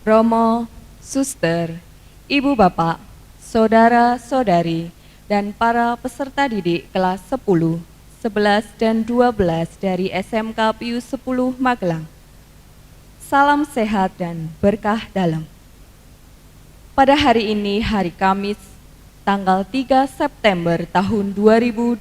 Romo, suster, ibu bapak, saudara-saudari, dan para peserta didik kelas 10, 11, dan 12 dari SMK Pius 10 Magelang. Salam sehat dan berkah dalam. Pada hari ini, hari Kamis, tanggal 3 September tahun 2020,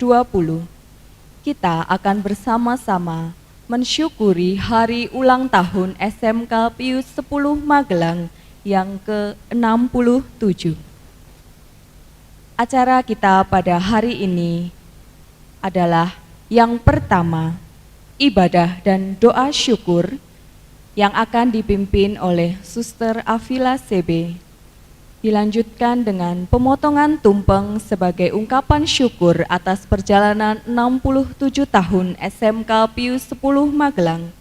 kita akan bersama-sama mensyukuri hari ulang tahun SMK Pius 10 Magelang yang ke-67. Acara kita pada hari ini adalah yang pertama, ibadah dan doa syukur yang akan dipimpin oleh Suster Afila CB. Dilanjutkan dengan pemotongan tumpeng sebagai ungkapan syukur atas perjalanan 67 tahun SMK Pius 10 Magelang.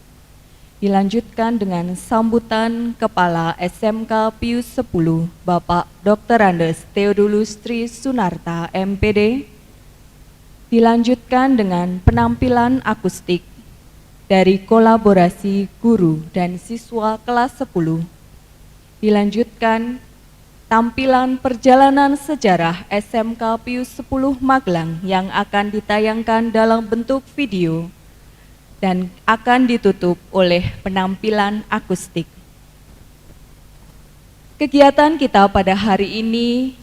Dilanjutkan dengan sambutan Kepala SMK Pius 10, Bapak Dr. Andes Theodulus Tri Sunarta, MPD. Dilanjutkan dengan penampilan akustik dari kolaborasi guru dan siswa kelas 10. Dilanjutkan tampilan perjalanan sejarah SMK Pius 10 Magelang yang akan ditayangkan dalam bentuk video dan akan ditutup oleh penampilan akustik. Kegiatan kita pada hari ini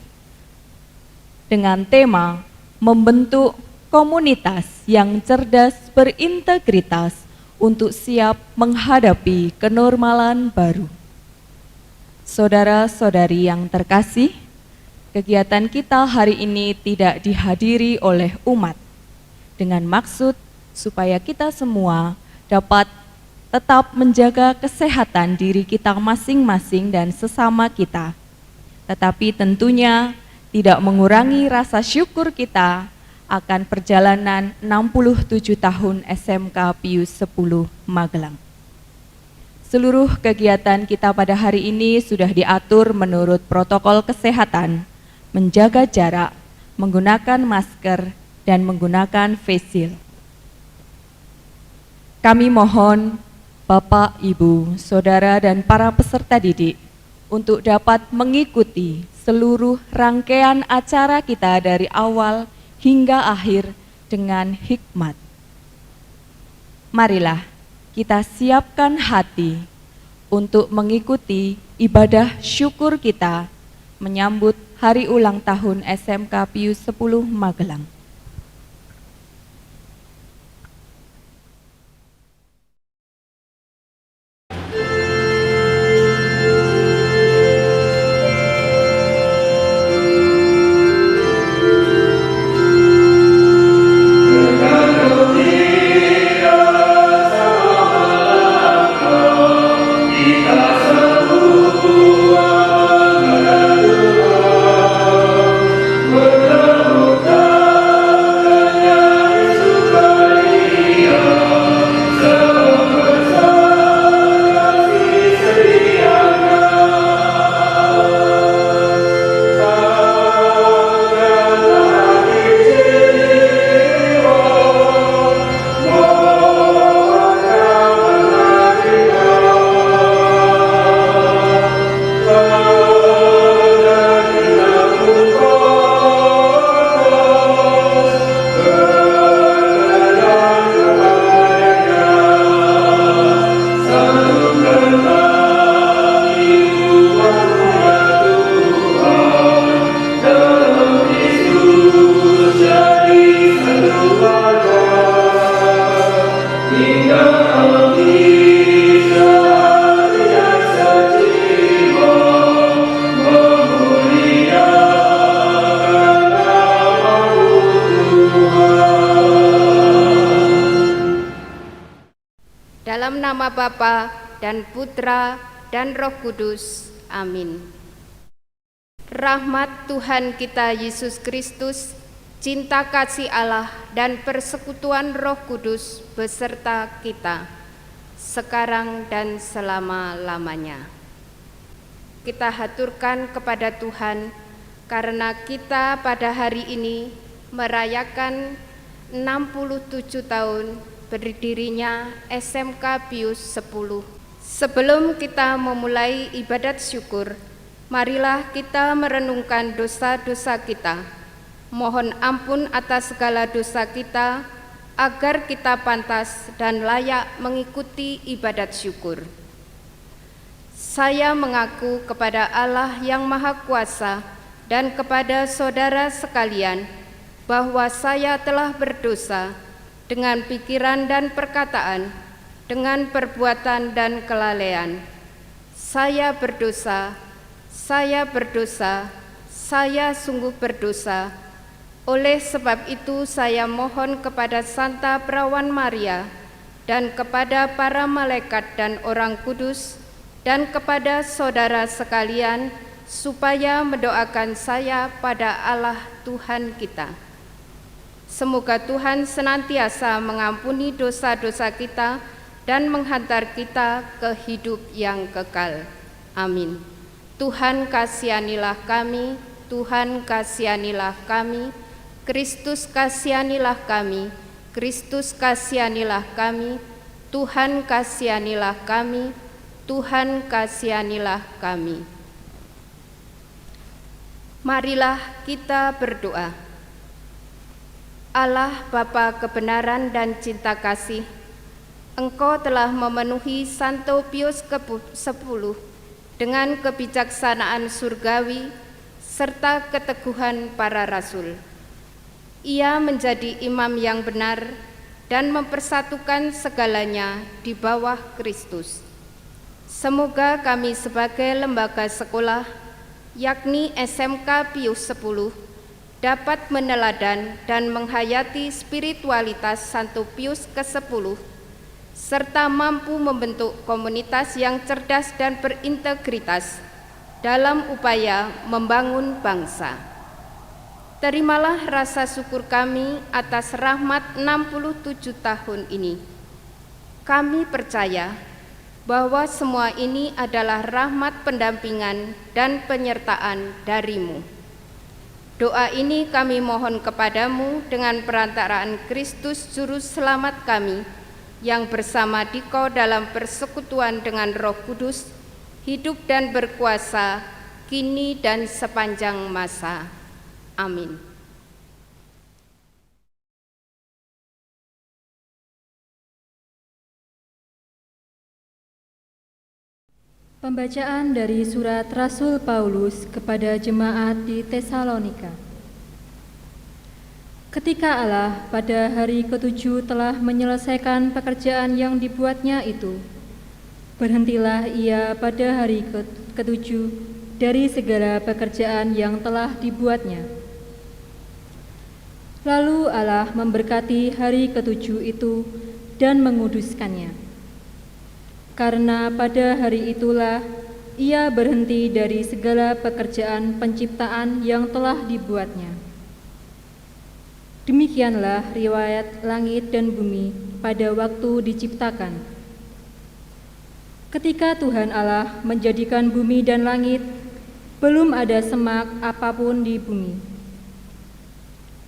dengan tema membentuk komunitas yang cerdas berintegritas untuk siap menghadapi kenormalan baru. Saudara-saudari yang terkasih, kegiatan kita hari ini tidak dihadiri oleh umat dengan maksud supaya kita semua dapat tetap menjaga kesehatan diri kita masing-masing dan sesama kita, tetapi tentunya tidak mengurangi rasa syukur kita akan perjalanan 67 tahun SMK Pius 10 Magelang. Seluruh kegiatan kita pada hari ini sudah diatur menurut protokol kesehatan, menjaga jarak, menggunakan masker, dan menggunakan face shield. Kami mohon Bapak, Ibu, Saudara, dan para peserta didik untuk dapat mengikuti seluruh rangkaian acara kita dari awal hingga akhir dengan hikmat. Marilah kita siapkan hati untuk mengikuti ibadah syukur kita menyambut hari ulang tahun SMK Pius 10 Magelang. Dalam nama Bapa dan Putra dan Roh Kudus. Amin. Rahmat Tuhan kita Yesus Kristus, cinta kasih Allah dan persekutuan Roh Kudus beserta kita, sekarang dan selama-lamanya. Kita haturkan kepada Tuhan karena kita pada hari ini merayakan 67 tahun berdirinya SMK Pius 10 Sebelum kita memulai ibadat syukur, marilah kita merenungkan dosa-dosa kita. Mohon ampun atas segala dosa kita, agar kita pantas dan layak mengikuti ibadat syukur. Saya mengaku kepada Allah yang Maha Kuasa dan kepada saudara sekalian bahwa saya telah berdosa dengan pikiran dan perkataan, dengan perbuatan dan kelalaian. Saya berdosa, saya sungguh berdosa. Oleh sebab itu saya mohon kepada Santa Perawan Maria dan kepada para malaikat dan orang kudus dan kepada saudara sekalian supaya mendoakan saya pada Allah Tuhan kita. Semoga Tuhan senantiasa mengampuni dosa-dosa kita dan menghantar kita ke hidup yang kekal. Amin. Tuhan kasihanilah kami, Tuhan kasihanilah kami, Kristus kasihanilah kami, Kristus kasihanilah kami, Tuhan kasihanilah kami, Tuhan kasihanilah kami. Marilah kita berdoa. Allah Bapa kebenaran dan cinta kasih, Engkau telah memenuhi Santo Pius ke-10 dengan kebijaksanaan surgawi serta keteguhan para rasul. Ia menjadi imam yang benar dan mempersatukan segalanya di bawah Kristus. Semoga kami sebagai lembaga sekolah, yakni SMK Pius 10, dapat meneladan dan menghayati spiritualitas Santo Pius ke-10, serta mampu membentuk komunitas yang cerdas dan berintegritas dalam upaya membangun bangsa. Terimalah rasa syukur kami atas rahmat 67 tahun ini. Kami percaya bahwa semua ini adalah rahmat pendampingan dan penyertaan dari-Mu. Doa ini kami mohon kepadamu dengan perantaraan Kristus Juru Selamat kami, yang bersama Dikau dalam persekutuan dengan Roh Kudus, hidup dan berkuasa, kini dan sepanjang masa. Amin. Pembacaan dari surat Rasul Paulus kepada jemaat di Tesalonika. Ketika Allah pada hari ke-7 telah menyelesaikan pekerjaan yang dibuatnya itu, berhentilah ia pada hari ke-7 dari segala pekerjaan yang telah dibuatnya. Lalu Allah memberkati hari ke-7 itu dan menguduskannya. Karena pada hari itulah ia berhenti dari segala pekerjaan penciptaan yang telah dibuatnya. Demikianlah riwayat langit dan bumi pada waktu diciptakan. Ketika Tuhan Allah menjadikan bumi dan langit, belum ada semak apapun di bumi.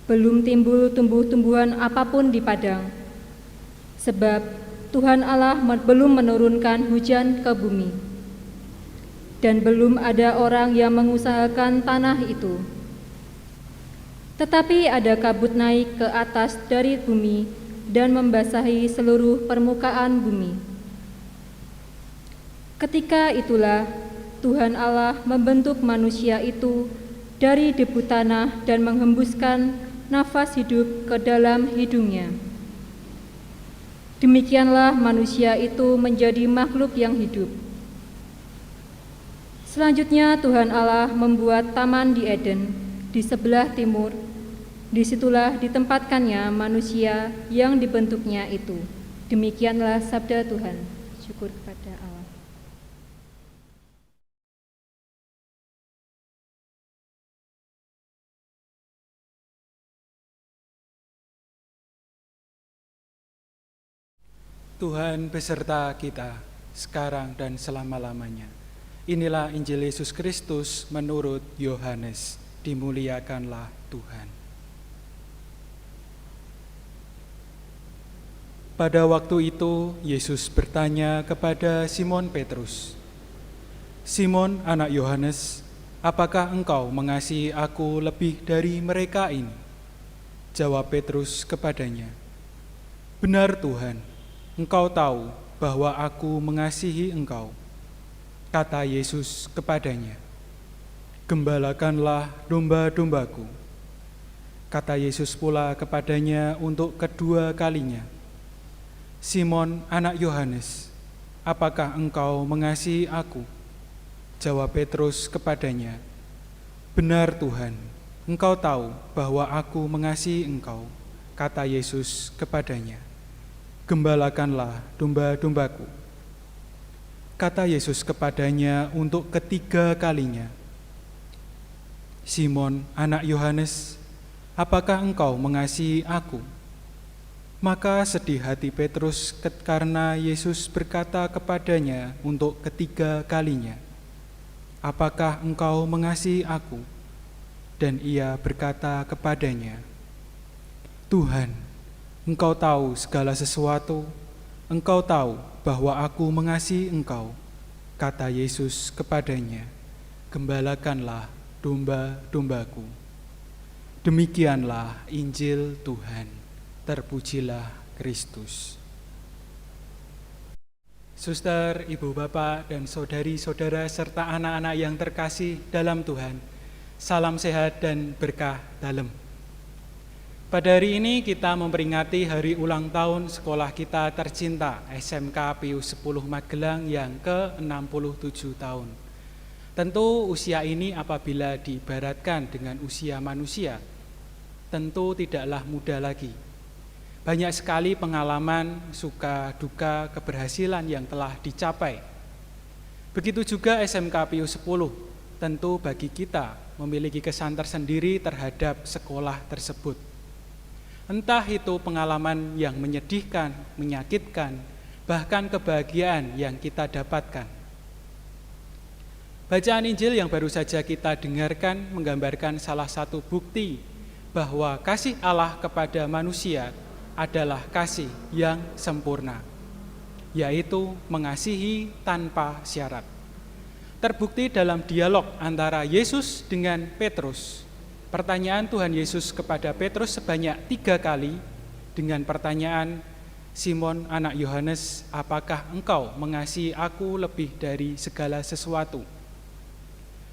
Belum timbul tumbuh-tumbuhan apapun di padang, sebab Tuhan Allah belum menurunkan hujan ke bumi, dan belum ada orang yang mengusahakan tanah itu. Tetapi ada kabut naik ke atas dari bumi dan membasahi seluruh permukaan bumi. Ketika itulah Tuhan Allah membentuk manusia itu dari debu tanah dan menghembuskan nafas hidup ke dalam hidungnya. Demikianlah manusia itu menjadi makhluk yang hidup. Selanjutnya Tuhan Allah membuat taman di Eden di sebelah timur. Disitulah ditempatkannya manusia yang dibentuknya itu. Demikianlah sabda Tuhan. Syukur kepada Allah. Tuhan beserta kita, sekarang dan selama-lamanya. Inilah Injil Yesus Kristus menurut Yohanes. Dimuliakanlah Tuhan. Pada waktu itu, Yesus bertanya kepada Simon Petrus, "Simon, anak Yohanes, apakah engkau mengasihi aku lebih dari mereka ini?" Jawab Petrus kepadanya, "Benar Tuhan, engkau tahu bahwa aku mengasihi engkau." Kata Yesus kepadanya, "Gembalakanlah domba-dombaku." Kata Yesus pula kepadanya untuk kedua kalinya, "Simon, anak Yohanes, apakah engkau mengasihi aku?" Jawab Petrus kepadanya, "Benar Tuhan, engkau tahu bahwa aku mengasihi engkau." Kata Yesus kepadanya, "Gembalakanlah domba-dombaku." Kata Yesus kepadanya untuk ketiga kalinya, "Simon, anak Yohanes, apakah engkau mengasihi aku?" Maka sedih hati Petrus karena Yesus berkata kepadanya untuk ketiga kalinya, "Apakah engkau mengasihi aku?" Dan ia berkata kepadanya, "Tuhan, engkau tahu segala sesuatu, engkau tahu bahwa aku mengasihi engkau." Kata Yesus kepadanya, "Gembalakanlah domba-dombaku." Demikianlah Injil Tuhan. Terpujilah Kristus. Suster, ibu, bapak, dan saudari-saudara serta anak-anak yang terkasih dalam Tuhan, salam sehat dan berkah dalam. Pada hari ini kita memperingati hari ulang tahun sekolah kita tercinta SMK Pius 10 Magelang yang ke-67 tahun. Tentu usia ini apabila diibaratkan dengan usia manusia, tentu tidaklah muda lagi. Banyak sekali pengalaman, suka, duka, keberhasilan yang telah dicapai. Begitu juga SMK Pius 10, tentu bagi kita memiliki kesan tersendiri terhadap sekolah tersebut. Entah itu pengalaman yang menyedihkan, menyakitkan, bahkan kebahagiaan yang kita dapatkan. Bacaan Injil yang baru saja kita dengarkan menggambarkan salah satu bukti bahwa kasih Allah kepada manusia adalah kasih yang sempurna, yaitu mengasihi tanpa syarat. Terbukti dalam dialog antara Yesus dengan Petrus. Pertanyaan Tuhan Yesus kepada Petrus sebanyak 3 kali dengan pertanyaan, "Simon, anak Yohanes, apakah engkau mengasihi aku lebih dari segala sesuatu?"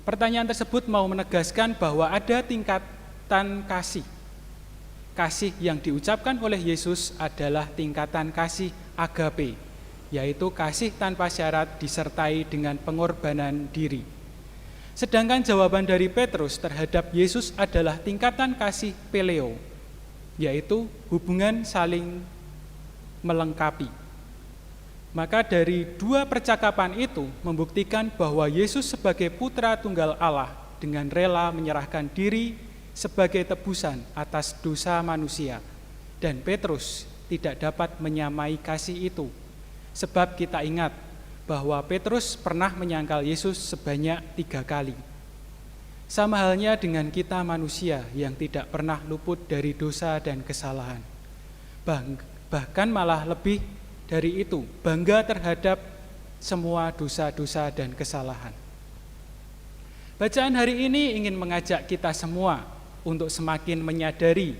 Pertanyaan tersebut mau menegaskan bahwa ada tingkatan kasih. Kasih yang diucapkan oleh Yesus adalah tingkatan kasih agape, yaitu kasih tanpa syarat disertai dengan pengorbanan diri. Sedangkan jawaban dari Petrus terhadap Yesus adalah tingkatan kasih phileo, yaitu hubungan saling melengkapi. Maka dari dua percakapan itu membuktikan bahwa Yesus sebagai putra tunggal Allah dengan rela menyerahkan diri sebagai tebusan atas dosa manusia, dan Petrus tidak dapat menyamai kasih itu, sebab kita ingat bahwa Petrus pernah menyangkal Yesus sebanyak 3 kali. Sama halnya dengan kita manusia yang tidak pernah luput dari dosa dan kesalahan, bahkan malah lebih dari itu, bangga terhadap semua dosa-dosa dan kesalahan. Bacaan hari ini ingin mengajak kita semua untuk semakin menyadari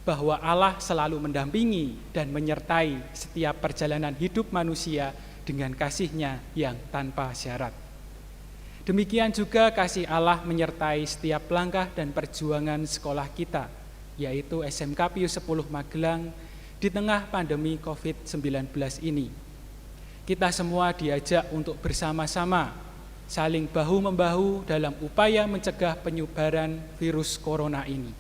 bahwa Allah selalu mendampingi dan menyertai setiap perjalanan hidup manusia dengan kasih-Nya yang tanpa syarat. Demikian juga kasih Allah menyertai setiap langkah dan perjuangan sekolah kita, yaitu SMK Pius 10 Magelang di tengah pandemi COVID-19 ini. Kita semua diajak untuk bersama-sama saling bahu-membahu dalam upaya mencegah penyebaran virus corona ini.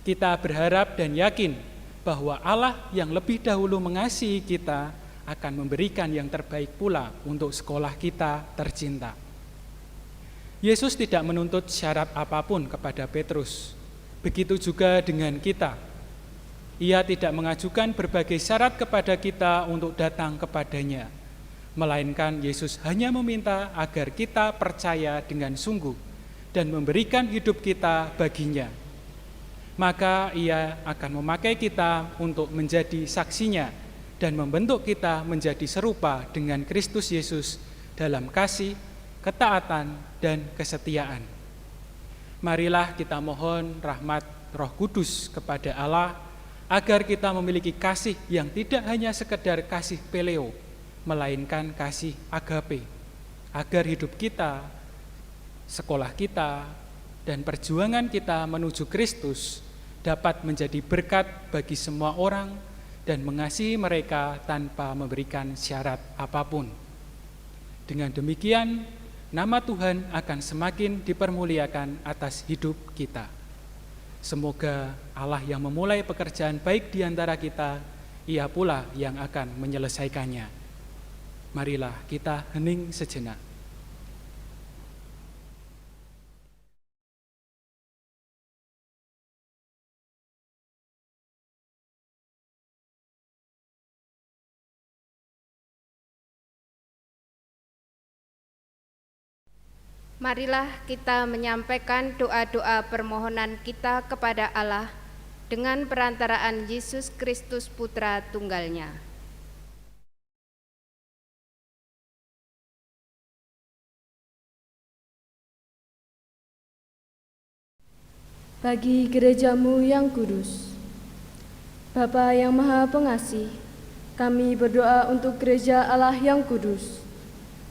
Kita berharap dan yakin bahwa Allah yang lebih dahulu mengasihi kita akan memberikan yang terbaik pula untuk sekolah kita tercinta. Yesus tidak menuntut syarat apapun kepada Petrus. Begitu juga dengan kita. Ia tidak mengajukan berbagai syarat kepada kita untuk datang kepadanya, melainkan Yesus hanya meminta agar kita percaya dengan sungguh dan memberikan hidup kita baginya. Maka Ia akan memakai kita untuk menjadi saksinya dan membentuk kita menjadi serupa dengan Kristus Yesus dalam kasih, ketaatan, dan kesetiaan. Marilah kita mohon rahmat Roh Kudus kepada Allah agar kita memiliki kasih yang tidak hanya sekedar kasih peleo, melainkan kasih agape, agar hidup kita, sekolah kita, dan perjuangan kita menuju Kristus dapat menjadi berkat bagi semua orang dan mengasihi mereka tanpa memberikan syarat apapun. Dengan demikian, nama Tuhan akan semakin dipermuliakan atas hidup kita. Semoga Allah yang memulai pekerjaan baik di antara kita, Ia pula yang akan menyelesaikannya. Marilah kita hening sejenak. Marilah kita menyampaikan doa-doa permohonan kita kepada Allah dengan perantaraan Yesus Kristus Putra Tunggalnya. Bagi gerejamu yang kudus, Bapa yang Maha Pengasih, kami berdoa untuk gereja Allah yang kudus.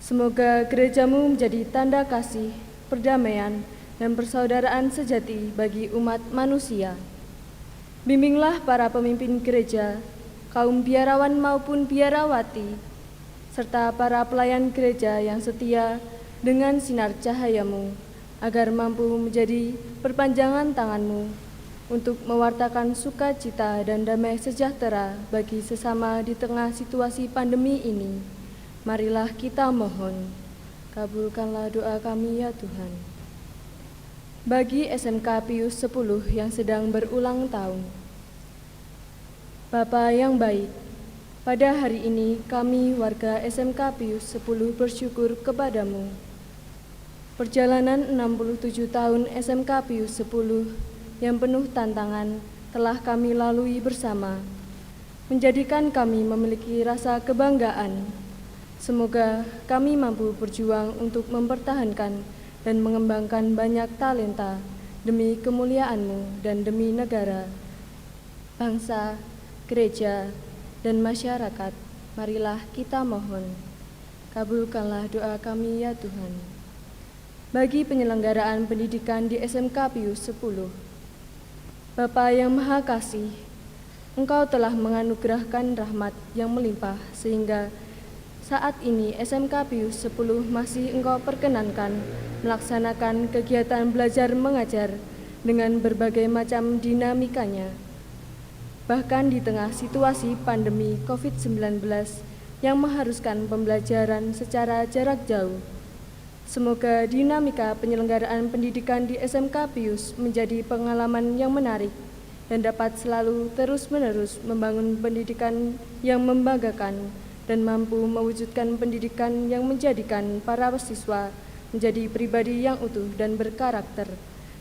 Semoga gerejamu menjadi tanda kasih, perdamaian, dan persaudaraan sejati bagi umat manusia. Bimbinglah para pemimpin gereja, kaum biarawan maupun biarawati, serta para pelayan gereja yang setia dengan sinar cahayamu, agar mampu menjadi perpanjangan tanganmu untuk mewartakan sukacita dan damai sejahtera bagi sesama di tengah situasi pandemi ini. Marilah kita mohon, kabulkanlah doa kami ya Tuhan. Bagi SMK Pius 10 yang sedang berulang tahun, Bapa yang baik, pada hari ini kami warga SMK Pius 10 bersyukur kepadamu. Perjalanan 67 tahun SMK Pius 10 yang penuh tantangan telah kami lalui bersama, menjadikan kami memiliki rasa kebanggaan. Semoga kami mampu berjuang untuk mempertahankan dan mengembangkan banyak talenta demi kemuliaan-Mu dan demi negara, bangsa, gereja, dan masyarakat. Marilah kita mohon, kabulkanlah doa kami ya Tuhan. Bagi penyelenggaraan pendidikan di SMK Pius 10, Bapa yang Maha Kasih, Engkau telah menganugerahkan rahmat yang melimpah sehingga saat ini SMK Pius 10 masih Engkau perkenankan melaksanakan kegiatan belajar mengajar dengan berbagai macam dinamikanya. Bahkan di tengah situasi pandemi COVID-19 yang mengharuskan pembelajaran secara jarak jauh. Semoga dinamika penyelenggaraan pendidikan di SMK Pius menjadi pengalaman yang menarik dan dapat selalu terus-menerus membangun pendidikan yang membanggakan dan mampu mewujudkan pendidikan yang menjadikan para siswa menjadi pribadi yang utuh dan berkarakter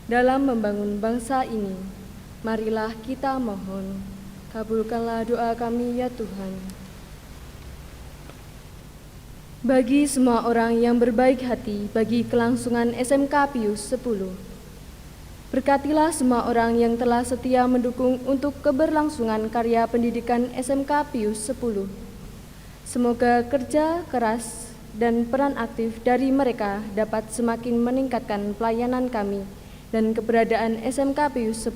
dalam membangun bangsa ini. Marilah kita mohon, kabulkanlah doa kami ya Tuhan. Bagi semua orang yang berbaik hati bagi kelangsungan SMK Pius 10, berkatilah semua orang yang telah setia mendukung untuk keberlangsungan karya pendidikan SMK Pius 10. Semoga kerja keras dan peran aktif dari mereka dapat semakin meningkatkan pelayanan kami dan keberadaan SMK Pius 10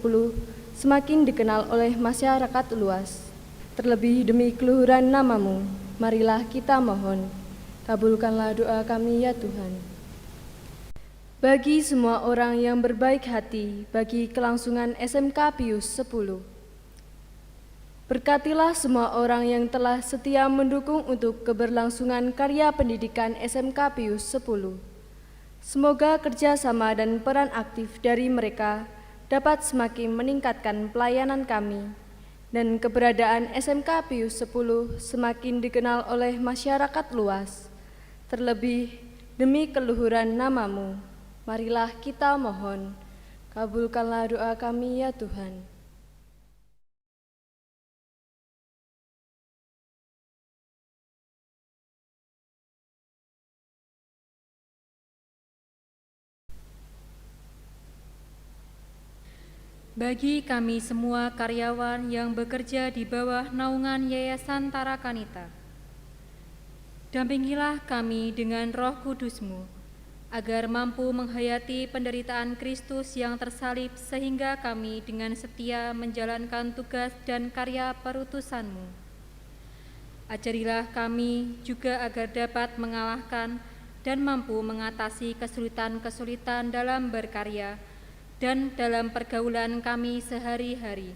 semakin dikenal oleh masyarakat luas. Terlebih demi keluhuran nama-Mu, marilah kita mohon, kabulkanlah doa kami ya Tuhan. Bagi semua orang yang berbaik hati bagi kelangsungan SMK Pius 10, berkatilah semua orang yang telah setia mendukung untuk keberlangsungan karya pendidikan SMK Pius 10. Semoga kerjasama dan peran aktif dari mereka dapat semakin meningkatkan pelayanan kami dan keberadaan SMK Pius 10 semakin dikenal oleh masyarakat luas. Terlebih demi keluhuran nama-Mu, marilah kita mohon, kabulkanlah doa kami ya Tuhan. Bagi kami semua karyawan yang bekerja di bawah naungan Yayasan Tarakanita, dampingilah kami dengan Roh Kudus-Mu, agar mampu menghayati penderitaan Kristus yang tersalib sehingga kami dengan setia menjalankan tugas dan karya perutusan-Mu. Ajarilah kami juga agar dapat mengalahkan dan mampu mengatasi kesulitan-kesulitan dalam berkarya dan dalam pergaulan kami sehari-hari.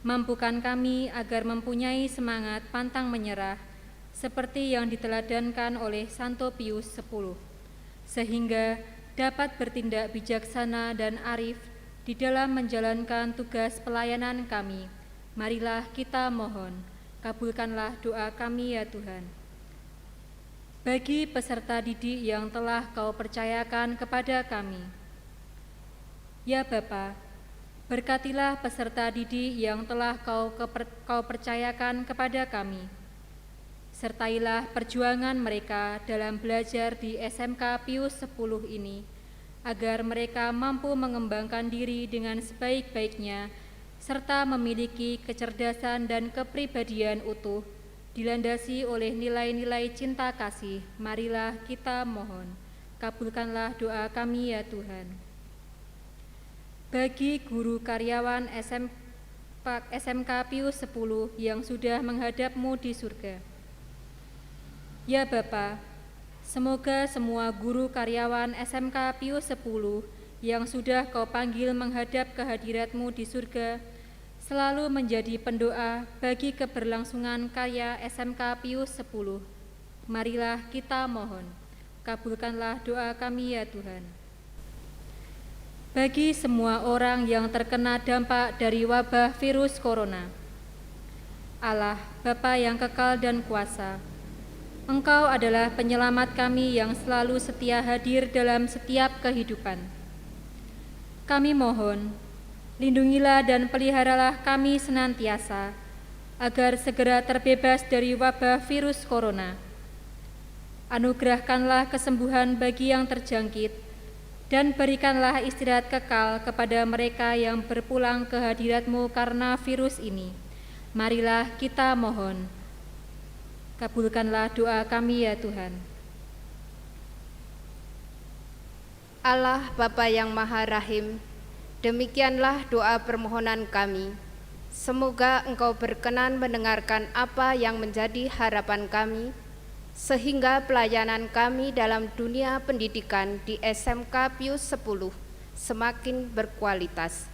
Mampukan kami agar mempunyai semangat pantang menyerah, seperti yang diteladankan oleh Santo Pius X, sehingga dapat bertindak bijaksana dan arif di dalam menjalankan tugas pelayanan kami. Marilah kita mohon. Kabulkanlah doa kami ya Tuhan. Bagi peserta didik yang telah Kau percayakan kepada kami, ya Bapa, berkatilah peserta didik yang telah Kau percayakan kepada kami. Sertailah perjuangan mereka dalam belajar di SMK Pius X ini, agar mereka mampu mengembangkan diri dengan sebaik-baiknya, serta memiliki kecerdasan dan kepribadian utuh, dilandasi oleh nilai-nilai cinta kasih. Marilah kita mohon. Kabulkanlah doa kami ya Tuhan. Bagi guru karyawan SMK Pius X yang sudah menghadap-Mu di surga, ya Bapa, semoga semua guru karyawan SMK Pius X yang sudah Kau panggil menghadap kehadirat-Mu di surga, selalu menjadi pendoa bagi keberlangsungan karya SMK Pius X. Marilah kita mohon. Kabulkanlah doa kami ya Tuhan. Bagi semua orang yang terkena dampak dari wabah virus corona, Allah, Bapa yang kekal dan kuasa, Engkau adalah penyelamat kami yang selalu setia hadir dalam setiap kehidupan. Kami mohon, lindungilah dan peliharalah kami senantiasa, agar segera terbebas dari wabah virus corona. Anugerahkanlah kesembuhan bagi yang terjangkit, dan berikanlah istirahat kekal kepada mereka yang berpulang ke hadirat-Mu karena virus ini. Marilah kita mohon. Kabulkanlah doa kami ya Tuhan. Allah Bapa yang Maha Rahim, demikianlah doa permohonan kami. Semoga Engkau berkenan mendengarkan apa yang menjadi harapan kami, sehingga pelayanan kami dalam dunia pendidikan di SMK Pius X semakin berkualitas.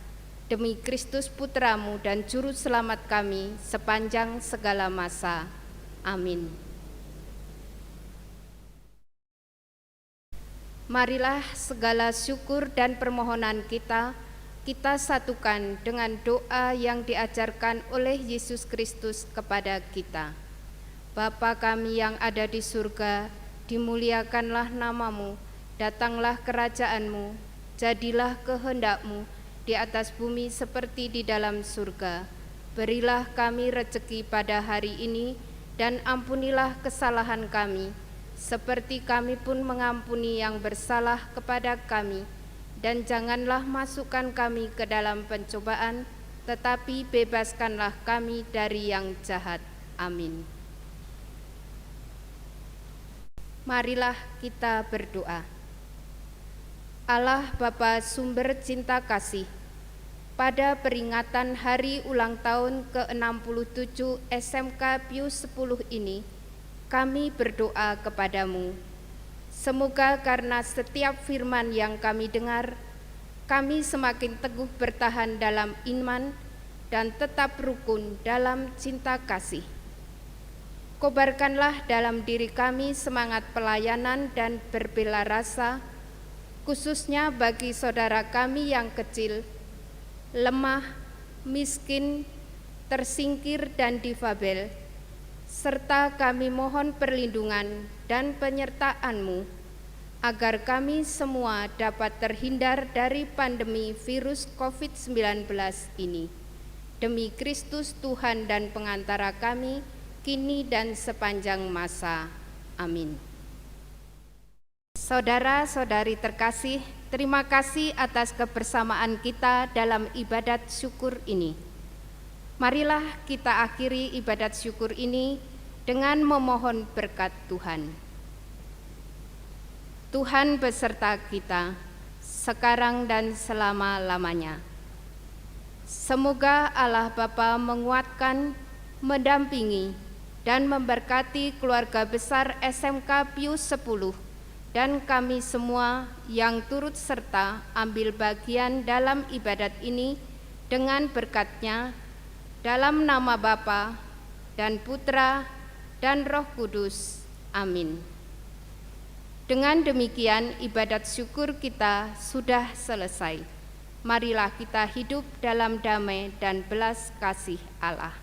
Demi Kristus Putra-Mu dan Juru Selamat kami sepanjang segala masa. Amin. Marilah segala syukur dan permohonan kita satukan dengan doa yang diajarkan oleh Yesus Kristus kepada kita. Bapa kami yang ada di surga, dimuliakanlah nama-Mu, datanglah kerajaan-Mu, jadilah kehendak-Mu di atas bumi seperti di dalam surga. Berilah kami rezeki pada hari ini, dan ampunilah kesalahan kami, seperti kami pun mengampuni yang bersalah kepada kami. Dan janganlah masukkan kami ke dalam pencobaan, tetapi bebaskanlah kami dari yang jahat. Amin. Marilah kita berdoa. Allah Bapa sumber cinta kasih, pada peringatan hari ulang tahun ke-67 SMK Pius X ini, kami berdoa kepadamu. Semoga karena setiap firman yang kami dengar, kami semakin teguh bertahan dalam iman dan tetap rukun dalam cinta kasih. Kobarkanlah dalam diri kami semangat pelayanan dan berbela rasa, khususnya bagi saudara kami yang kecil, lemah, miskin, tersingkir, dan difabel, serta kami mohon perlindungan dan penyertaan-Mu, agar kami semua dapat terhindar dari pandemi virus COVID-19 ini. Demi Kristus Tuhan dan pengantara kami, kini dan sepanjang masa. Amin. Saudara-saudari terkasih, terima kasih atas kebersamaan kita dalam ibadat syukur ini. Marilah kita akhiri ibadat syukur ini dengan memohon berkat Tuhan. Tuhan beserta kita, sekarang dan selama-lamanya. Semoga Allah Bapa menguatkan, mendampingi, dan memberkati keluarga besar SMK Pius X dan kami semua yang turut serta ambil bagian dalam ibadat ini dengan berkat-Nya, dalam nama Bapa dan Putra dan Roh Kudus. Amin. Dengan demikian ibadat syukur kita sudah selesai. Marilah kita hidup dalam damai dan belas kasih Allah.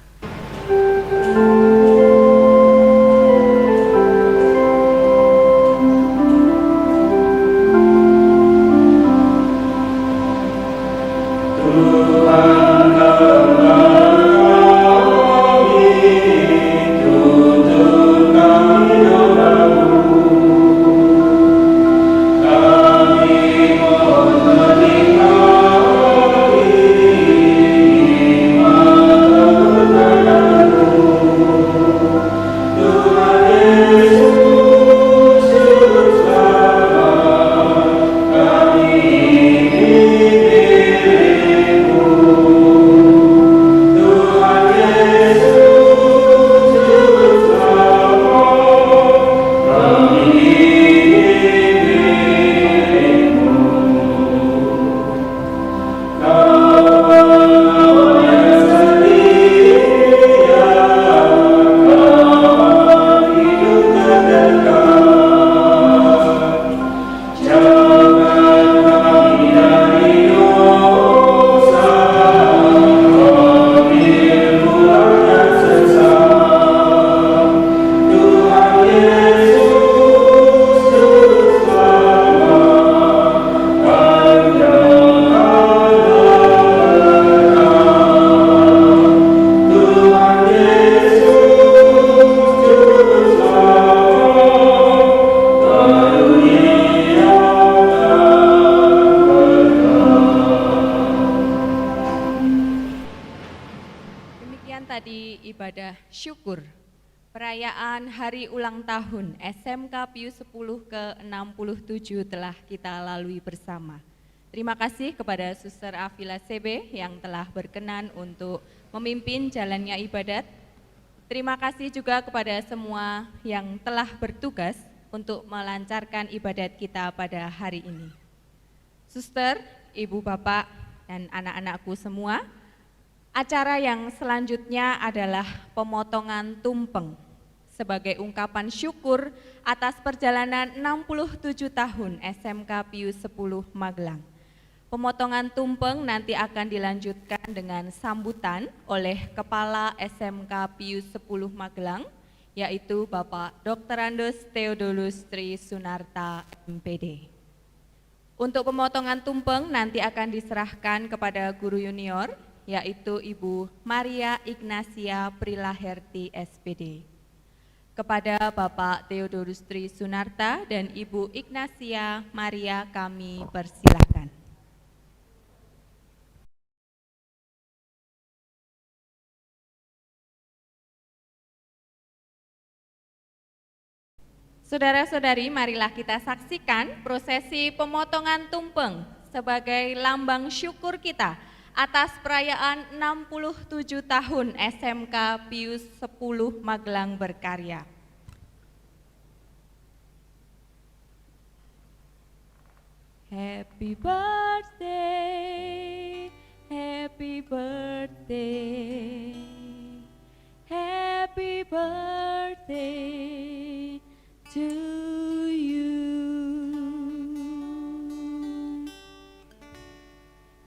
Ibadah syukur perayaan hari ulang tahun SMK Pius X ke-67 telah kita lalui bersama. Terima kasih kepada Suster Afila CB yang telah berkenan untuk memimpin jalannya ibadat. Terima kasih juga kepada semua yang telah bertugas untuk melancarkan ibadat kita pada hari ini. Suster, Ibu Bapak, dan anak-anakku semua, acara yang selanjutnya adalah pemotongan tumpeng sebagai ungkapan syukur atas perjalanan 67 tahun SMK Pius X Magelang. Pemotongan tumpeng nanti akan dilanjutkan dengan sambutan oleh Kepala SMK Pius X Magelang, yaitu Bapak Dr. Andos Theodolus Tri Sunarta, MPD. Untuk pemotongan tumpeng nanti akan diserahkan kepada guru junior, yaitu Ibu Maria Ignacia Prilaherti, SPD. Kepada Bapak Theodorus Tri Sunarta dan Ibu Ignacia Maria kami persilahkan. Saudara-saudari, marilah kita saksikan prosesi pemotongan tumpeng sebagai lambang syukur kita atas perayaan 67 tahun SMK Pius X Magelang berkarya. Happy birthday, happy birthday, happy birthday to you.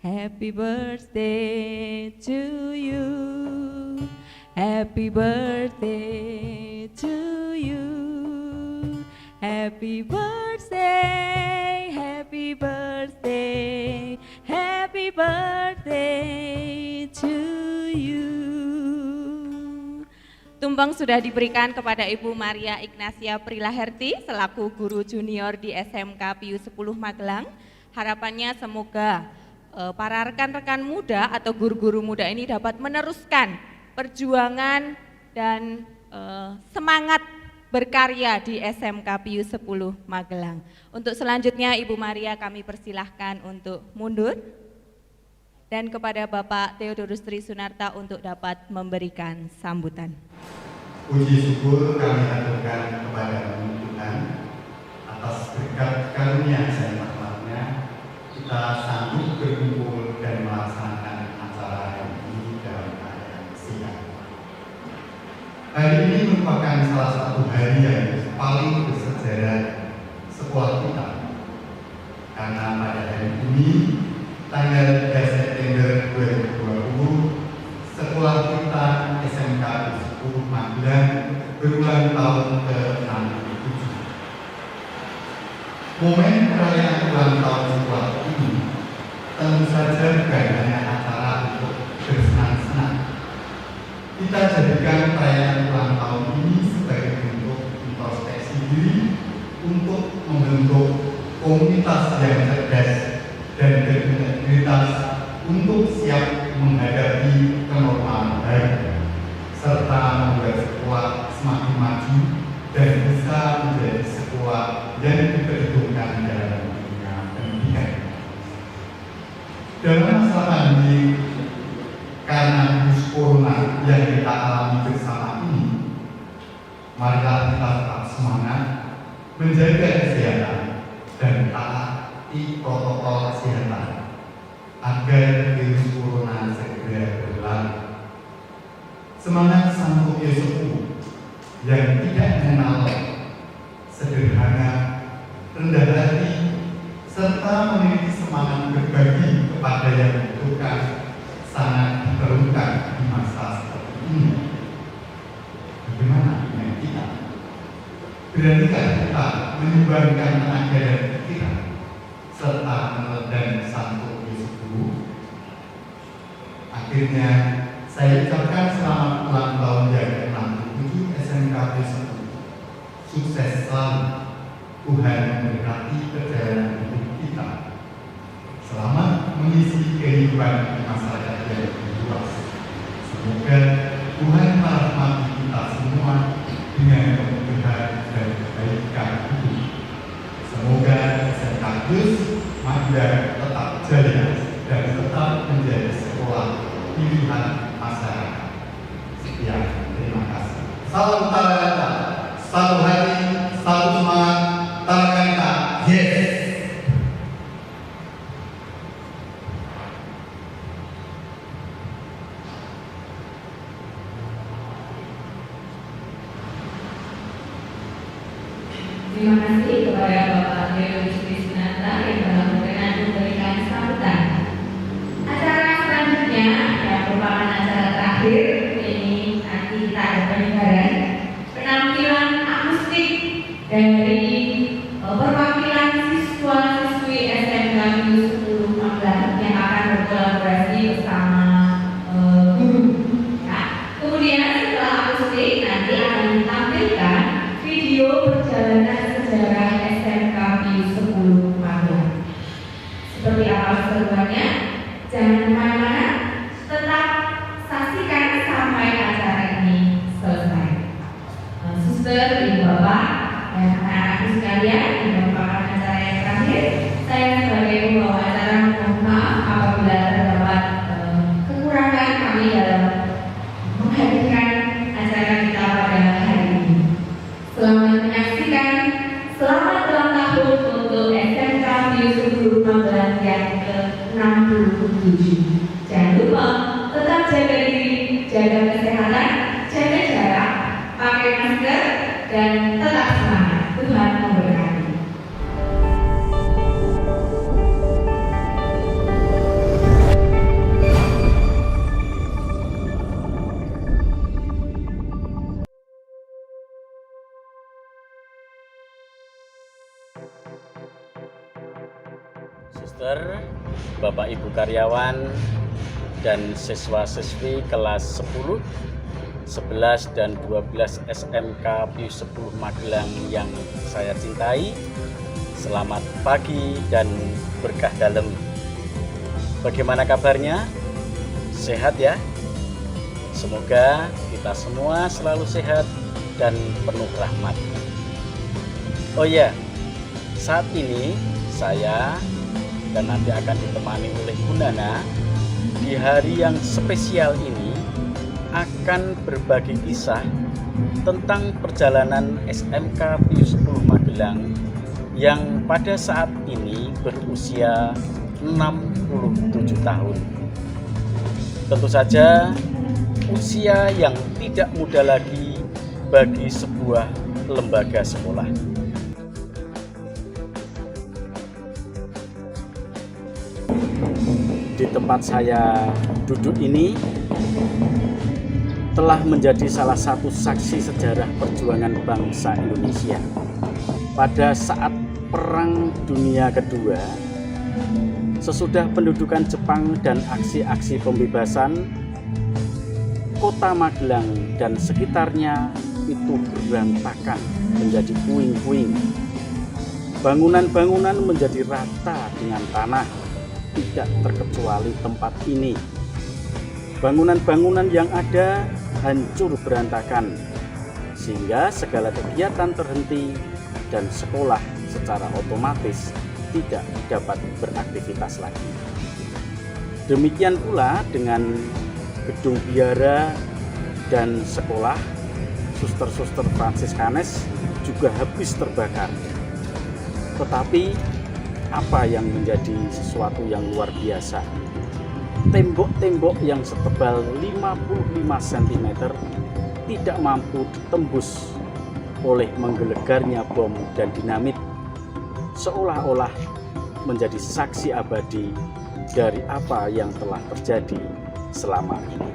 Happy birthday to you. Happy birthday to you. Happy birthday, happy birthday, happy birthday to you. Tumpeng sudah diberikan kepada Ibu Maria Ignacia Prilaherti selaku guru junior di SMK Pius X Magelang. Harapannya semoga para rekan-rekan muda atau guru-guru muda ini dapat meneruskan perjuangan dan semangat berkarya di SMK Pius 10 Magelang. Untuk selanjutnya Ibu Maria kami persilahkan untuk mundur dan kepada Bapak Theodorus Tri Sunarta untuk dapat memberikan sambutan. Puji syukur kami aturkan kepada Tuhan atas berkat karunia dan rahmat-Nya kita sanggup berkumpul dan melaksanakan acara ini dalam keadaan sehat. Hari ini merupakan salah satu hari yang paling bersejarah sekolah kita, karena pada hari ini tanggal 3 September 2020 sekolah kita SMK 10 Magelang berulang tahun ke-67. Momen perayaan ulang tahun sekolah ini tentu saja bukan hanya acara untuk bersenang-senang. Kita jadikan perayaan ulang tahun ini sebagai bentuk introspeksi diri untuk membentuk komunitas yang cerdas dan berintegritas untuk siap menghadapi kenormalan baru, serta membuat sekolah semakin maju dan bisa menjadi sekolah yang diperhitungkan dalam dunia pendidikan. Dalam masa pandemi karena virus corona yang kita alami bersama ini, marilah kita tetap semangat menjaga kesehatan dan taati protokol kesehatan agar virus corona segera berlalu. Semangat Sang Pius 10 yang tidak mengenal sederhana, rendah hati, serta memiliki semangat berbagi kepada yang membutuhkan sangat diperlukan di masa seperti ini. Bagaimana dengan kita? Beranikah kita menyumbangkan tenaga dan pikiran serta meneladani Sang Pius 10? Akhirnya saya ucapkan selamat ulang tahun yang ke-67 SMK Pius 10. Sukses selalu. Tuhan memberkati perjalanan hidup kita. Selamat mengisi kehidupan di masyarakat yang lebih luas. Semoga Tuhan merahmati kita semua dengan kemudahan dan kebaikan hidup. Semoga SMK Pius Magelang tetap jaya dan tetap menjadi sekolah pilihan masyarakat. Sekian, terima kasih. Salam Taranita, satu hati, satu semangat, Taranita, yes! Terima kasih kepada Bapak Theodorus Tri Sunarta yang telah berkenan memberikan sambutan. Acara selanjutnya yang merupakan acara terakhir ini nanti kita ada penyebaran penampilan akustik dari perwakilan siswa-siswi SMK Pius 10 Magelang yang akan berkolaborasi bersama guru. Ya. Kemudian setelah akustik nanti akan ditampilkan video perjalanan sejarah SMK Pius 10 Magelang. Seperti apa keseruannya? Jangan kemana-mana, tetap saksikan sampai acara ini selesai. Suster, ibu bapak, dan anak-anakku sekalian, ini merupakan acara yang terakhir. Saya sebagai pembawa acara mohon maaf apabila terdapat kekurangan kami dalam menghadirkan acara kita pada hari ini. Selamat menyaksikan, selamat ulang tahun untuk SMK Pius 10 Magelang yang ke-67. Jangan lupa tetap jaga diri, jaga kesehatan, jaga jarak, pakai masker, dan tetap semangat. Tuhan memberkati. Suster, Bapak Ibu karyawan, dan siswa-siswi kelas 10, 11 dan 12 SMK Pius 10 Magelang yang saya cintai. Selamat pagi dan berkah dalam. Bagaimana kabarnya? Sehat ya? Semoga kita semua selalu sehat dan penuh rahmat. Oh ya, saat ini saya dan nanti akan ditemani oleh Bu Nana di hari yang spesial ini akan berbagi kisah tentang perjalanan SMK Pius 10 Magelang yang pada saat ini berusia 67 tahun. Tentu saja usia yang tidak muda lagi bagi sebuah lembaga sekolah. Di tempat saya duduk ini telah menjadi salah satu saksi sejarah perjuangan bangsa Indonesia. Pada saat Perang Dunia Kedua, sesudah pendudukan Jepang dan aksi-aksi pembebasan, kota Magelang dan sekitarnya itu berantakan menjadi puing-puing. Bangunan-bangunan menjadi rata dengan tanah, tidak terkecuali tempat ini. Bangunan-bangunan yang ada hancur berantakan, sehingga segala kegiatan terhenti dan sekolah secara otomatis tidak dapat beraktivitas lagi. Demikian pula dengan gedung biara dan sekolah suster-suster Fransiskanes juga habis terbakar. Tetapi apa yang menjadi sesuatu yang luar biasa? Tembok-tembok yang setebal 55 cm tidak mampu ditembus oleh menggelegarnya bom dan dinamit, seolah-olah menjadi saksi abadi dari apa yang telah terjadi selama ini.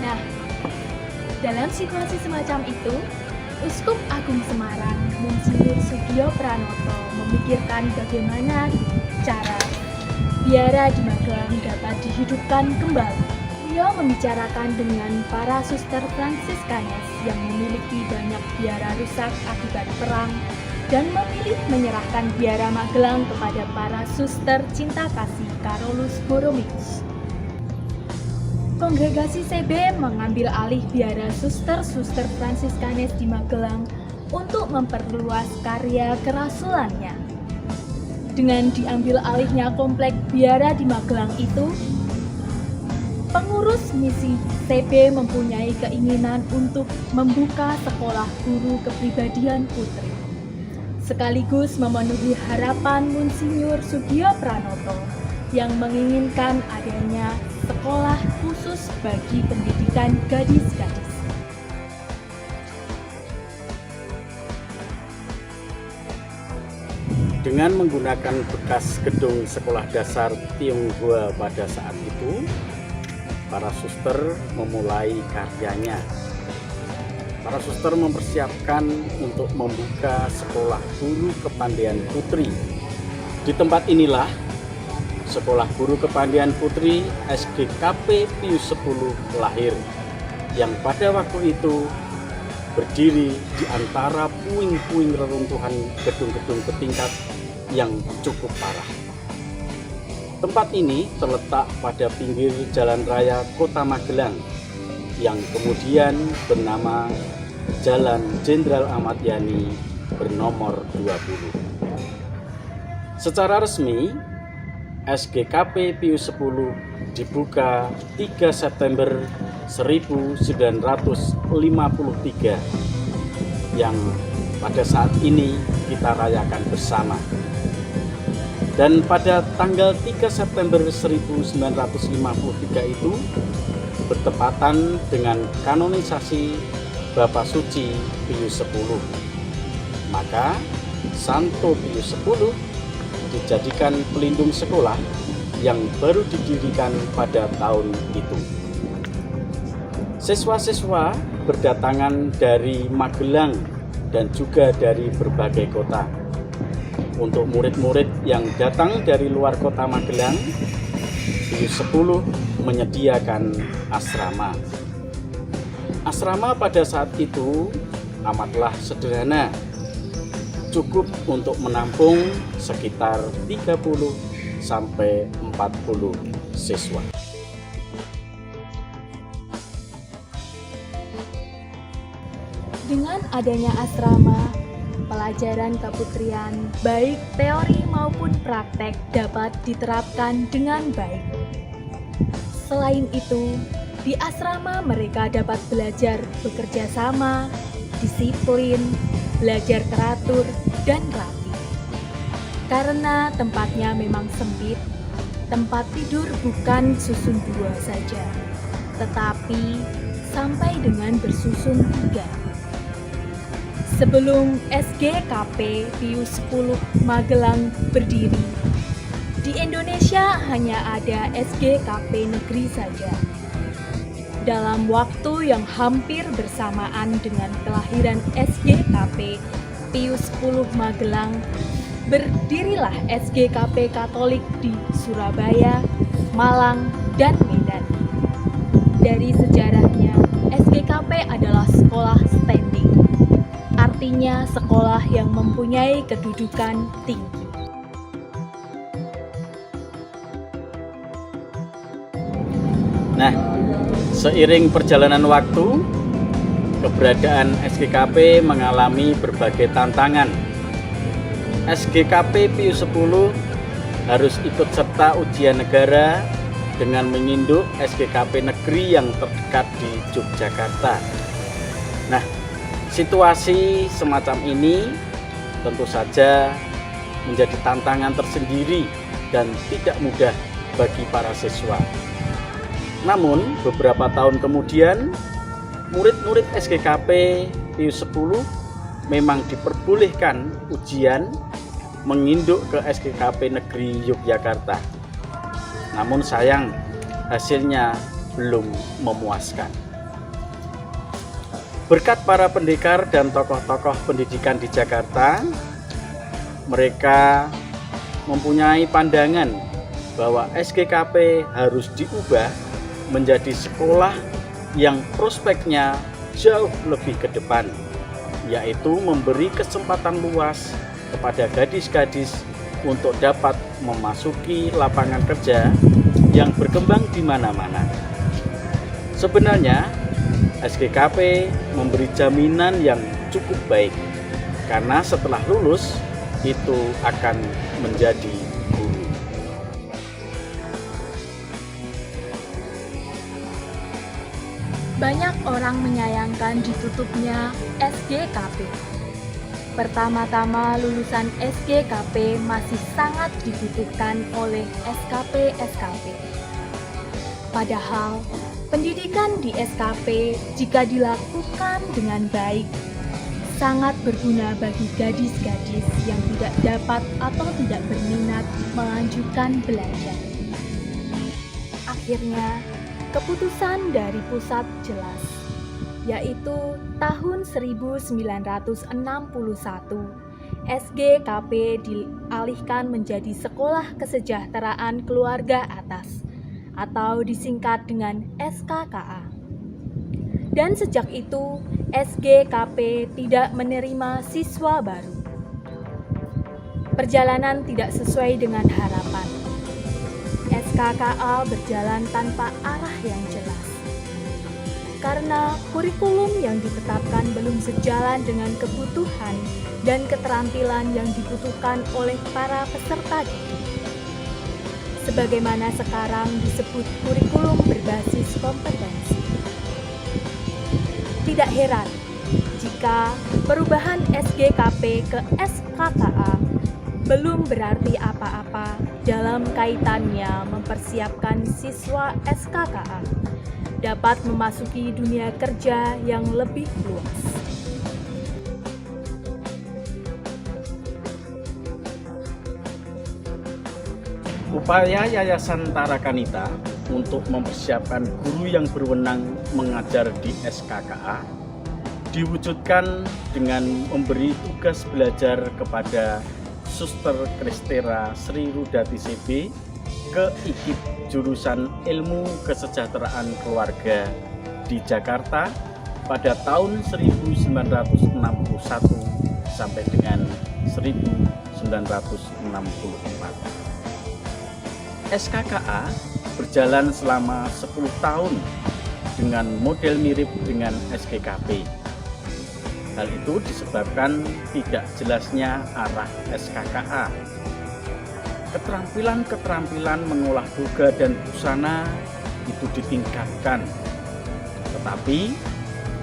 Nah, dalam situasi semacam itu, Uskup Agung Semarang, Monsinyur Sugio Pranoto memikirkan bagaimana cara biara di Magelang dapat dihidupkan kembali. Beliau membicarakan dengan para suster Fransiskanes yang memiliki banyak biara rusak akibat perang dan memilih menyerahkan biara Magelang kepada para suster cinta kasih Carolus Borromeus. Kongregasi CB mengambil alih biara suster-suster Fransiskanes di Magelang untuk memperluas karya kerasulannya. Dengan diambil alihnya komplek biara di Magelang itu, pengurus misi CB mempunyai keinginan untuk membuka sekolah guru kepribadian putri, sekaligus memenuhi harapan Monsinyur Sugio Pranoto yang menginginkan adanya sekolah khusus bagi pendidikan gadis-gadis. Dengan menggunakan bekas gedung sekolah dasar Tionghoa pada saat itu, para suster memulai karyanya. Para suster mempersiapkan untuk membuka sekolah guru kepandaian putri. Di tempat inilah Sekolah Guru Kepandaian Putri SGKP Pius 10 lahir, yang pada waktu itu berdiri di antara puing-puing reruntuhan gedung-gedung bertingkat yang cukup parah. Tempat ini terletak pada pinggir jalan raya Kota Magelang yang kemudian bernama Jalan Jenderal Ahmad Yani bernomor 20. Secara resmi, SGKP Pius 10 dibuka 3 September 1953 yang pada saat ini kita rayakan bersama. Dan pada tanggal 3 September 1953 itu bertepatan dengan kanonisasi Bapa Suci Pius 10. Maka Santo Pius 10 dijadikan pelindung sekolah yang baru didirikan pada tahun itu. Siswa-siswa berdatangan dari Magelang dan juga dari berbagai kota. Untuk murid-murid yang datang dari luar kota Magelang, Pius 10 menyediakan asrama. Asrama pada saat itu amatlah sederhana, cukup untuk menampung sekitar 30 sampai 40 siswa. Dengan adanya asrama, pelajaran keputrian, baik teori maupun praktek dapat diterapkan dengan baik. Selain itu, di asrama mereka dapat belajar bekerja sama, disiplin, belajar teratur, dan rapi. Karena tempatnya memang sempit, tempat tidur bukan susun 2 saja, tetapi sampai dengan bersusun 3. Sebelum SGKP Pius X Magelang berdiri, di Indonesia hanya ada SGKP negeri saja. Dalam waktu yang hampir bersamaan dengan kelahiran SGKP Pius X Magelang, berdirilah SGKP Katolik di Surabaya, Malang, dan Medan. Dari sejarahnya, SGKP adalah sekolah standing, artinya sekolah yang mempunyai kedudukan tinggi. Nah, seiring perjalanan waktu, keberadaan SGKP mengalami berbagai tantangan. SGKP Pius X harus ikut serta ujian negara dengan menginduk SGKP negeri yang terdekat di Yogyakarta. Nah, situasi semacam ini tentu saja menjadi tantangan tersendiri dan tidak mudah bagi para siswa. Namun, beberapa tahun kemudian, murid-murid SGKP Pius X memang diperbolehkan ujian menginduk ke SGKP Negeri Yogyakarta. Namun sayang, hasilnya belum memuaskan. Berkat para pendekar dan tokoh-tokoh pendidikan di Jakarta, mereka mempunyai pandangan bahwa SGKP harus diubah menjadi sekolah yang prospeknya jauh lebih ke depan, yaitu memberi kesempatan luas kepada gadis-gadis untuk dapat memasuki lapangan kerja yang berkembang di mana-mana. Sebenarnya, SGKP memberi jaminan yang cukup baik, karena setelah lulus itu akan menjadi guru. Banyak orang menyayangkan ditutupnya SGKP. Pertama-tama lulusan SGKP masih sangat dibutuhkan oleh SKP-SKP. Padahal, pendidikan di SKP jika dilakukan dengan baik sangat berguna bagi gadis-gadis yang tidak dapat atau tidak berminat melanjutkan belajar. Akhirnya, keputusan dari pusat jelas, yaitu tahun 1961, SGKP dialihkan menjadi Sekolah Kesejahteraan Keluarga Atas atau disingkat dengan SKKA. Dan sejak itu, SGKP tidak menerima siswa baru. Perjalanan tidak sesuai dengan harapan. SKKA berjalan tanpa arah yang jelas. Karena kurikulum yang ditetapkan belum sejalan dengan kebutuhan dan keterampilan yang dibutuhkan oleh para peserta didik. Sebagaimana sekarang disebut kurikulum berbasis kompetensi. Tidak heran jika perubahan SGKP ke SKKA belum berarti apa-apa dalam kaitannya mempersiapkan siswa SKKA dapat memasuki dunia kerja yang lebih luas. Upaya Yayasan Tarakanita untuk mempersiapkan guru yang berwenang mengajar di SKKA diwujudkan dengan memberi tugas belajar kepada Suster Kristera Sri Rudati CB ke IKIP jurusan Ilmu Kesejahteraan Keluarga di Jakarta pada tahun 1961 sampai dengan 1964. SKKA berjalan selama 10 tahun dengan model mirip dengan SKKP. Hal itu disebabkan tidak jelasnya arah SKKA. Keterampilan mengolah boga dan busana itu ditingkatkan, tetapi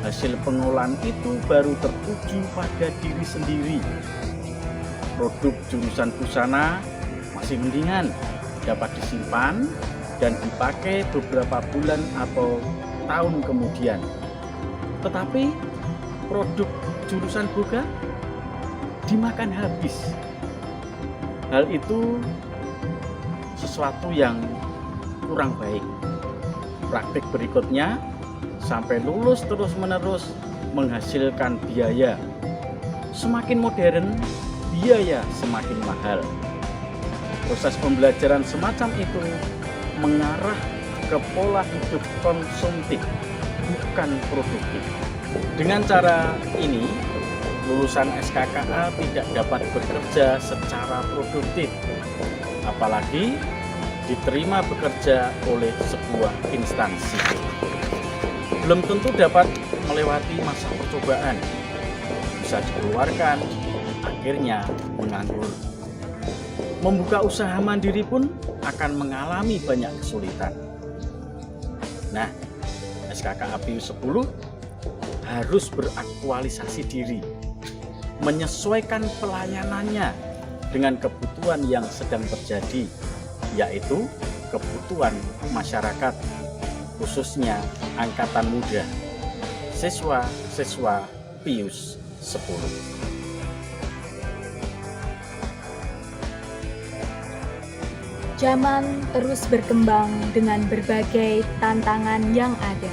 hasil pengolahan itu baru tertuju pada diri sendiri. Produk jurusan busana masih mendingan, dapat disimpan dan dipakai beberapa bulan atau tahun kemudian. Tetapi produk jurusan boga dimakan habis. Hal itu sesuatu yang kurang baik. Praktik berikutnya, sampai lulus terus-menerus menghasilkan biaya. Semakin modern, biaya semakin mahal. Proses pembelajaran semacam itu mengarah ke pola hidup konsumtif, bukan produktif. Dengan cara ini, lulusan SKKA tidak dapat bekerja secara produktif, apalagi diterima bekerja oleh sebuah instansi. Belum tentu dapat melewati masa percobaan, bisa dikeluarkan, akhirnya menganggur. Membuka usaha mandiri pun akan mengalami banyak kesulitan. Nah, SKKA Pius 10 harus beraktualisasi diri, menyesuaikan pelayanannya dengan kebutuhan yang sedang terjadi, yaitu kebutuhan masyarakat, khususnya angkatan muda, siswa-siswa Pius 10. Zaman terus berkembang dengan berbagai tantangan yang ada.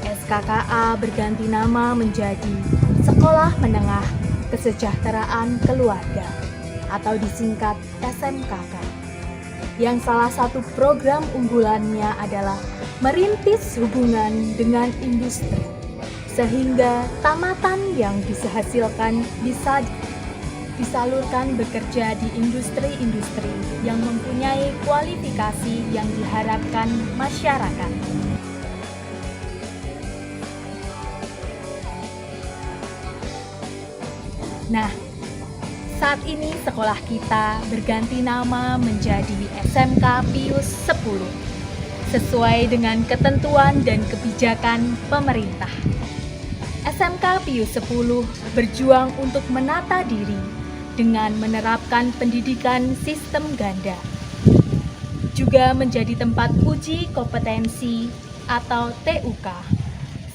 SKKA berganti nama menjadi Sekolah Menengah Kesejahteraan Keluarga atau disingkat SMKK, yang salah satu program unggulannya adalah merintis hubungan dengan industri, sehingga tamatan yang dihasilkan bisa disalurkan bekerja di industri-industri yang mempunyai kualifikasi yang diharapkan masyarakat. Nah, saat ini sekolah kita berganti nama menjadi SMK Pius 10 sesuai dengan ketentuan dan kebijakan pemerintah. SMK Pius 10 berjuang untuk menata diri dengan menerapkan pendidikan sistem ganda, juga menjadi tempat uji kompetensi atau TUK,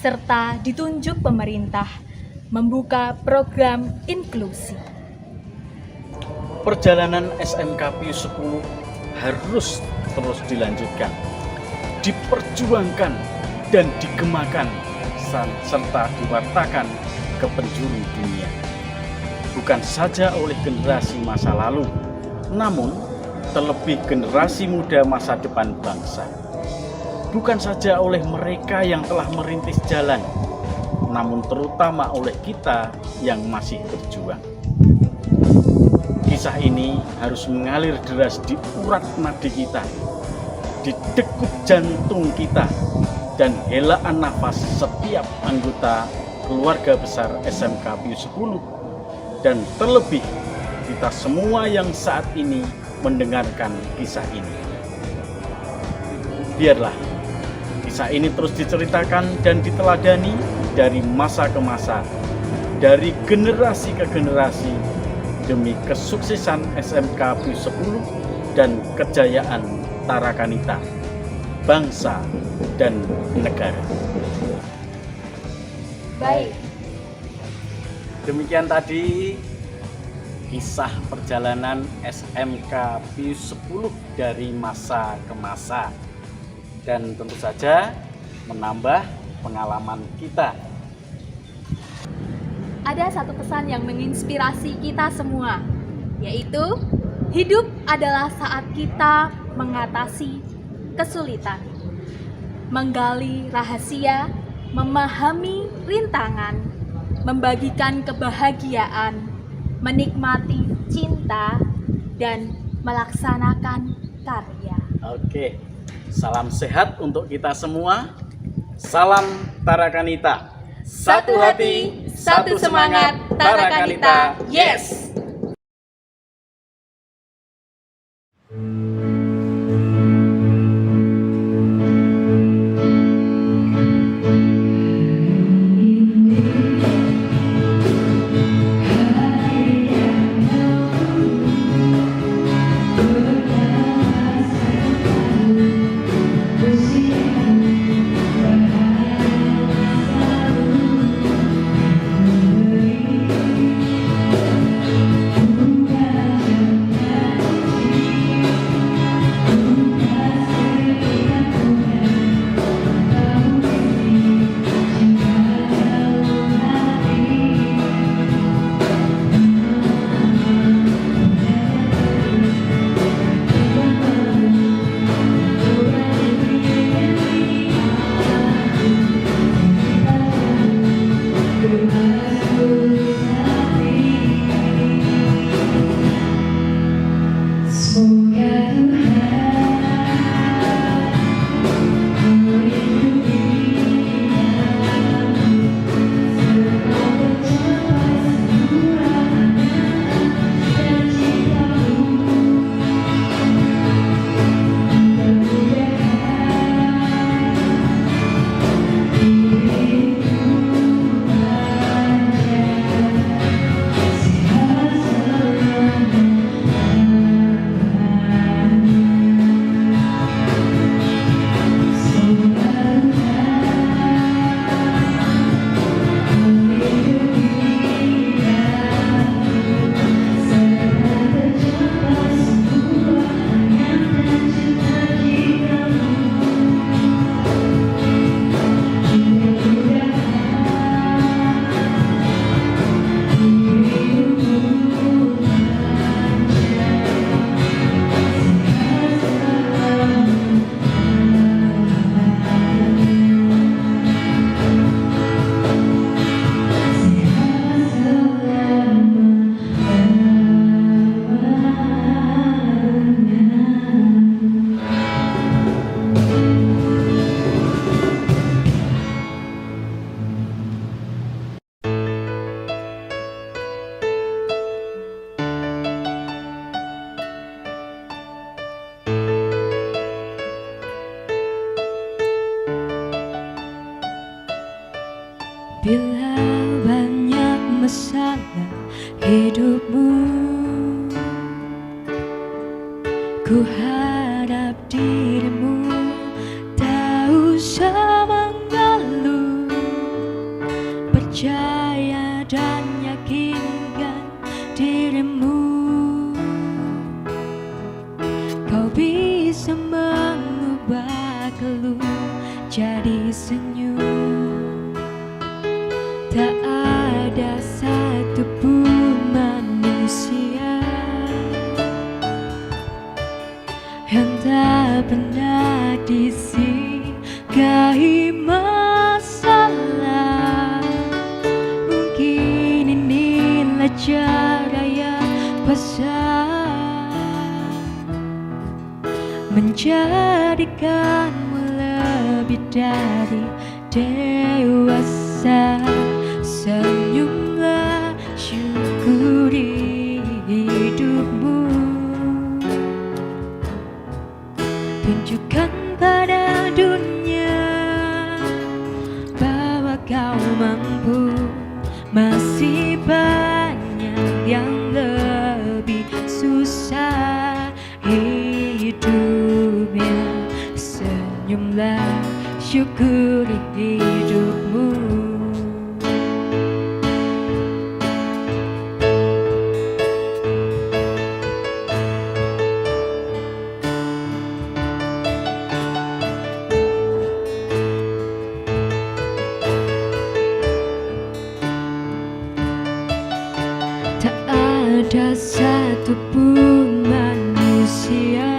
serta ditunjuk pemerintah membuka program inklusi. Perjalanan SMK Pius 10 harus terus dilanjutkan, diperjuangkan dan digemakan serta diwartakan ke penjuru dunia. Bukan saja oleh generasi masa lalu, namun terlebih generasi muda masa depan bangsa. Bukan saja oleh mereka yang telah merintis jalan, namun terutama oleh kita yang masih berjuang. Kisah ini harus mengalir deras di urat nadi kita, di degup jantung kita, dan helaan nafas setiap anggota keluarga besar SMK Pius 10, dan terlebih kita semua yang saat ini mendengarkan kisah ini. Biarlah kisah ini terus diceritakan dan diteladani dari masa ke masa, dari generasi ke generasi, demi kesuksesan SMK Pius 10 dan kejayaan Tarakanita, bangsa dan negara. Baik. Demikian tadi kisah perjalanan SMK Pius 10 dari masa ke masa, dan tentu saja menambah pengalaman kita. Ada satu pesan yang menginspirasi kita semua, yaitu hidup adalah saat kita mengatasi kesulitan, menggali rahasia, memahami rintangan, membagikan kebahagiaan, menikmati cinta, dan melaksanakan karya. Oke, salam sehat untuk kita semua. Salam Tarakanita. Satu hati, satu semangat, Tarakanita, yes! Bila banyak masalah hidupmu, ku harap dirimu tak usah mengeluh, percaya dan yakinkan dirimu. Kau bisa mengubah keluh jadi senyum. Tak ada satupun manusia yang tak pernah disinggahi masalah. Mungkin inilah cara yang pasang menjadikanmu lebih dari dewasa. Senyumlah, syukuri hidupmu, tunjukkan pada dunia bahwa kau mampu. Masih banyak yang lebih susah hidupnya. Senyumlah, syukuri hidupmu. Tak ada satupun manusia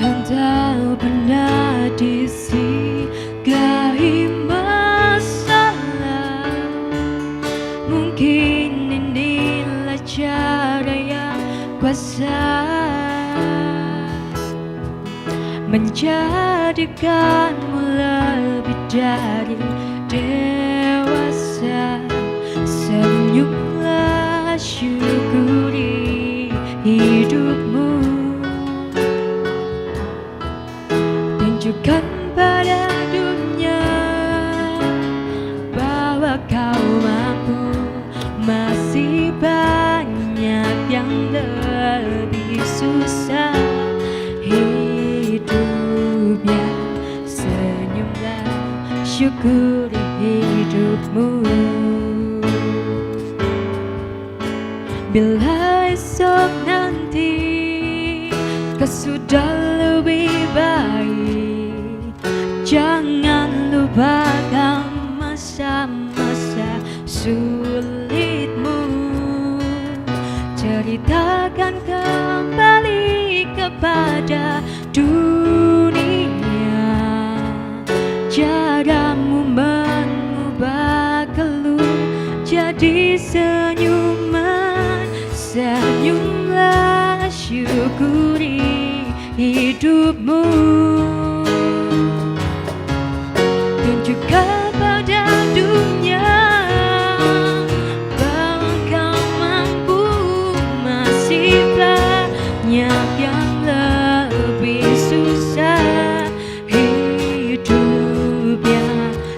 yang tak pernah disini menjadikanmu lebih dari dewasa. Senyumlah, syukuri hidupmu, tunjukkan pada dunia bahwa kau mampu. Masih banyak yang lebih susah hidupnya. Senyumlah, syukuri hidupmu. Bila esok nanti kau sudah lebih baik, jangan lupakan masa-masa sulitmu. Ceritakan kembali kepada dunia caramu mengubah keluh jadi senyuman. Senyumlah, syukuri hidupmu, tunjukkan pada dunia bahwa kau mampu. Masih banyak yang lebih susah hidupnya.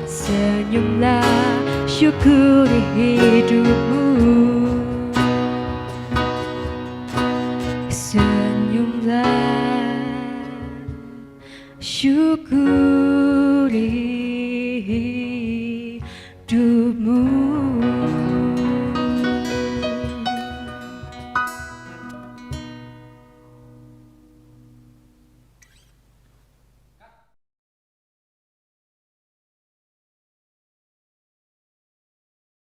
Senyumlah, syukuri hidupmu. Senyumlah, syukuri